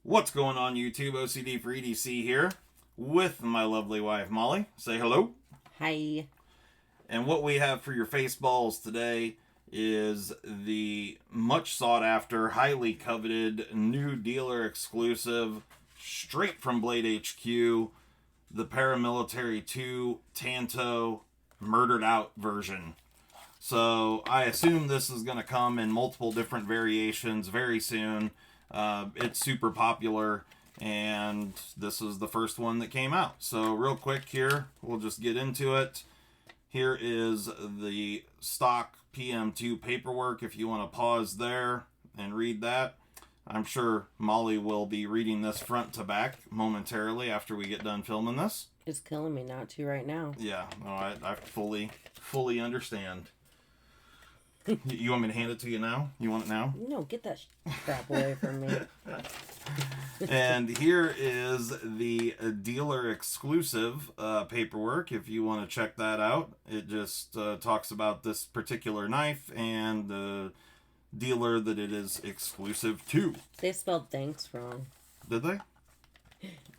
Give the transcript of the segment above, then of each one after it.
What's going on YouTube? OCD for EDC here with my lovely wife Molly. Say hello. Hi. And what we have for your face balls today is the much sought after, highly coveted, new dealer exclusive, straight from Blade HQ, the Paramilitary 2 Tanto Murdered Out version. So I assume this is going to come in multiple different variations very soon. It's super popular, and this is the first one that came out. So real quick here, we'll just get into it. Here is the stock PM2 paperwork if you want to pause there and read that. I'm sure Molly will be reading this front to back momentarily after we get done filming this. It's killing me not to right now. Yeah, no, I fully understand. You want me to hand it to you now? You want it now? No, get that crap away from me. And here is the dealer exclusive paperwork if you want to check that out. It just talks about this particular knife and the dealer that it is exclusive to. They spelled thanks wrong. Did they?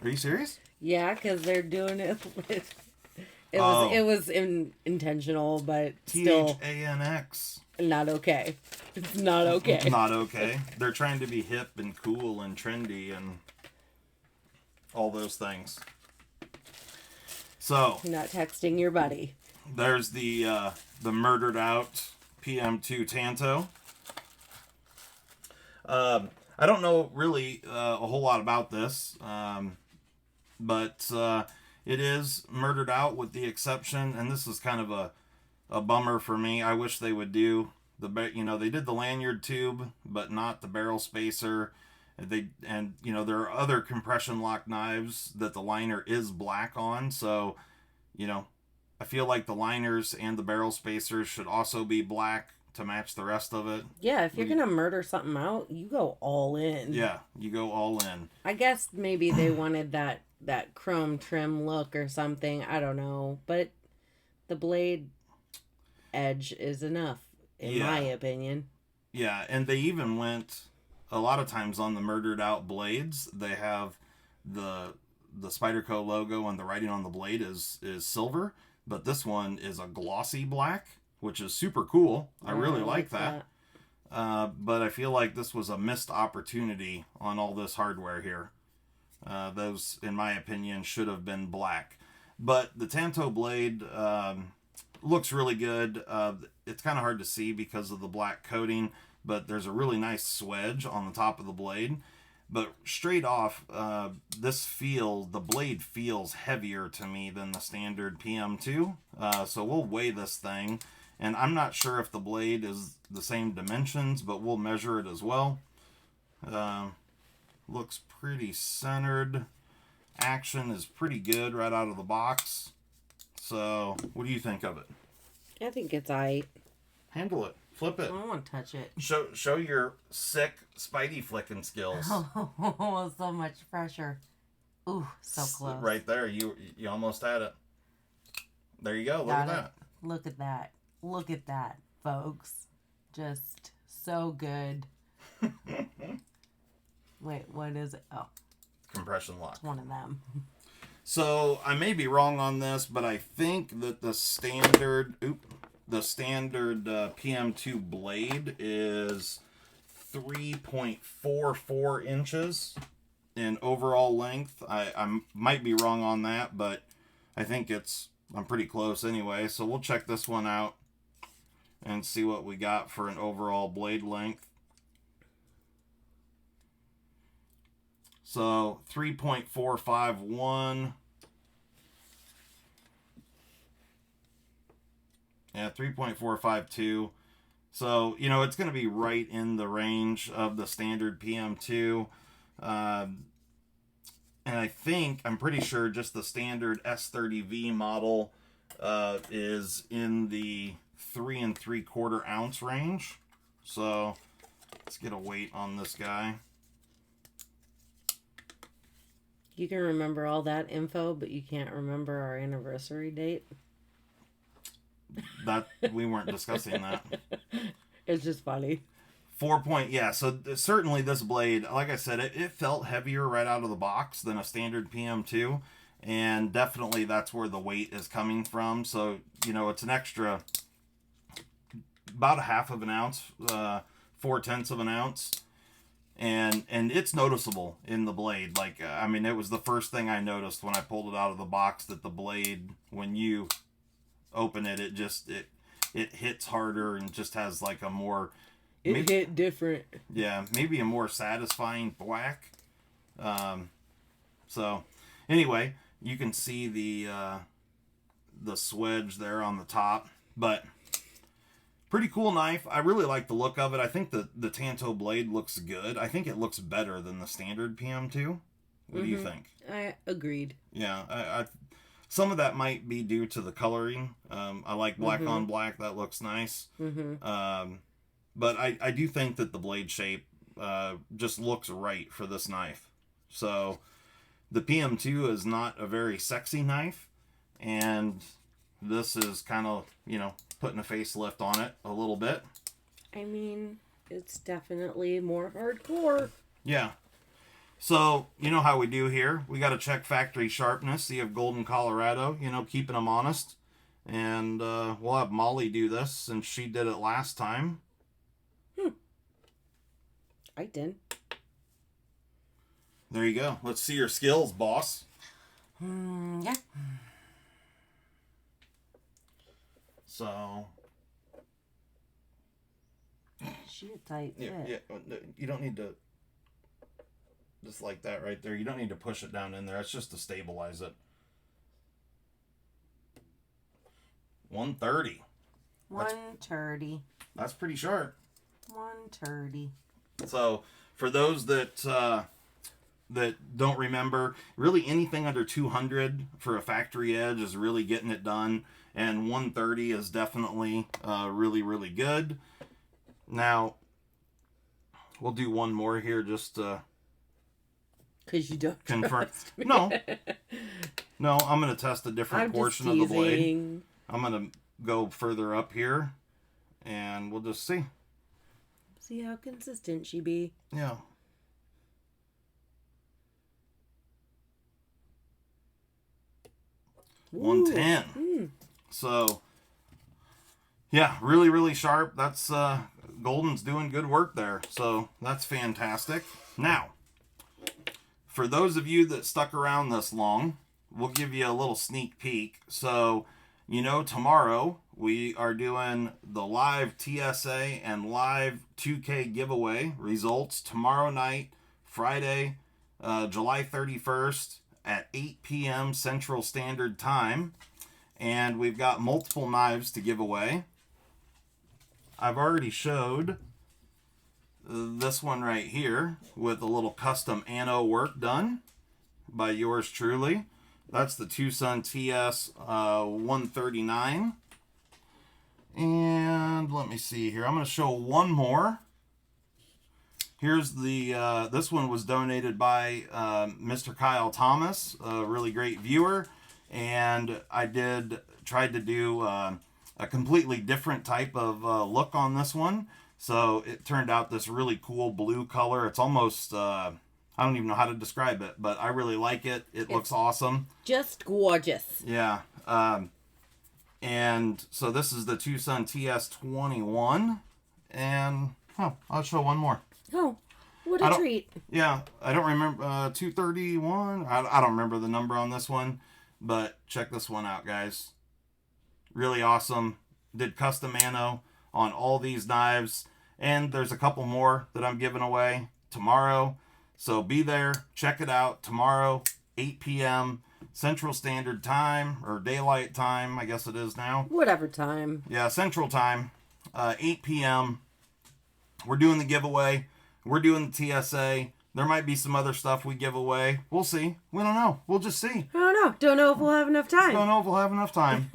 Are you serious? Yeah, because they're doing it with... Oh. It was intentional, but still THANX. not okay. It's not okay. Not okay. They're trying to be hip and cool and trendy and all those things. So You're not texting your buddy. there's the murdered out PM2 Tanto. I don't know really a whole lot about this, but it is murdered out with the exception, and this is kind of a bummer for me. I wish they would do they did the lanyard tube, but not the barrel spacer. There are other compression lock knives that the liner is black on, so I feel like the liners and the barrel spacers should also be black to match the rest of it. Yeah, if you're gonna murder something out, you go all in. Yeah, you go all in. I guess maybe they wanted that chrome trim look or something. I don't know, but the blade edge is enough, in my opinion. Yeah, and they even went a lot of times on the murdered out blades. They have the Spyderco logo and the writing on the blade is silver, but this one is a glossy black, which is super cool. I really like that. But I feel like this was a missed opportunity on all this hardware here. Those, in my opinion, should have been black. But the Tanto blade looks really good. It's kind of hard to see because of the black coating, but there's a really nice swedge on the top of the blade. But straight off, the blade feels heavier to me than the standard PM2. So we'll weigh this thing. And I'm not sure if the blade is the same dimensions, but we'll measure it as well. Looks pretty centered. Action is pretty good right out of the box. So, what do you think of it? I think it's aight. Handle it. Flip it. I don't want to touch it. Show your sick Spidey flicking skills. Oh, so much pressure. Ooh, so close. Right there. You almost had it. There you go. Look at that. Look at that. Look at that, folks. Just so good. Wait, what is it? Oh. Compression lock. It's one of them. So, I may be wrong on this, but I think that the standard PM2 blade is 3.44 inches in overall length. I might be wrong on that, but I think I'm pretty close anyway. So we'll check this one out and see what we got for an overall blade length. So 3.451. Yeah, 3.452. So, it's going to be right in the range of the standard PM2. And I'm pretty sure just the standard S30V model is in the 3 3/4 ounce range. So, let's get a weight on this guy. You can remember all that info, but you can't remember our anniversary date. That we weren't discussing that. It's just funny. 4 point, yeah. So certainly this blade, like I said, it felt heavier right out of the box than a standard PM2, and definitely that's where the weight is coming from. So it's an extra about a half of an ounce, 4/10 of an ounce, and it's noticeable in the blade. Like I mean, it was the first thing I noticed when I pulled it out of the box, that the blade, when you open it, it hits harder and just has like a more hit different. Yeah, maybe a more satisfying whack. So anyway, you can see the swedge there on the top, but pretty cool knife. I really like the look of it. I think the Tanto blade looks good. I think it looks better than the standard PM2. What do you think? I agreed. Yeah, I some of that might be due to the coloring. I like black on black. That looks nice. But I do think that the blade shape just looks right for this knife. So the PM2 is not a very sexy knife, and this is kind of, putting a facelift on it a little bit. I mean, it's definitely more hardcore. Yeah. So, you know how we do here. We got to check factory sharpness, see if Golden Colorado, keeping them honest. And we'll have Molly do this since she did it last time. I did. There you go. Let's see your skills, boss. Yeah. So. She a tight fit. Yeah. You don't need to. Just like that right there. You don't need to push it down in there. It's just to stabilize it. 130. 130. That's pretty sharp. 130. So, for those that don't remember, really anything under 200 for a factory edge is really getting it done, and 130 is definitely really, really good. Now, we'll do one more here just to because you don't confirm. Me. No, I'm going to test a different portion of the blade. I'm going to go further up here, and we'll just see. See how consistent she be. Yeah. Ooh. 110. So, yeah, really, really sharp. That's Golden's doing good work there. So that's fantastic. Now, for those of you that stuck around this long, we'll give you a little sneak peek. So, tomorrow we are doing the live TSA and live 2K giveaway results tomorrow night, Friday, July 31st at 8 p.m. Central Standard Time. And we've got multiple knives to give away. I've already showed this one right here with a little custom anno work done by yours truly. That's the Tucson TS 139. And let me see here. I'm going to show one more. Here's the, this one was donated by Mr. Kyle Thomas, a really great viewer. And I tried to do a completely different type of look on this one. So it turned out this really cool blue color. It's almost, I don't even know how to describe it, but I really like it. It looks awesome. Just gorgeous. Yeah. And so this is the Tucson TS21. And, I'll show one more. Oh, what a treat. Yeah, I don't remember, 231. I don't remember the number on this one, but check this one out, guys. Really awesome. Did custom anno on all these knives, and there's a couple more that I'm giving away tomorrow. So be there, check it out tomorrow, 8 p.m. Central Standard Time, or Daylight Time, I guess it is now. Whatever time. Yeah, Central Time, 8 p.m. We're doing the giveaway. We're doing the TSA. There might be some other stuff we give away. We'll see. We don't know. We'll just see. I don't know. Don't know if we'll have enough time. Don't know if we'll have enough time.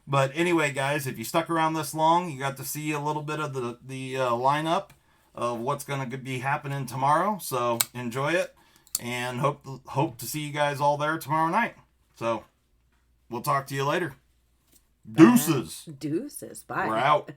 But anyway, guys, if you stuck around this long, you got to see a little bit of the lineup of what's going to be happening tomorrow. So enjoy it, and hope to see you guys all there tomorrow night. So we'll talk to you later. Deuces. Deuces. Bye. We're out.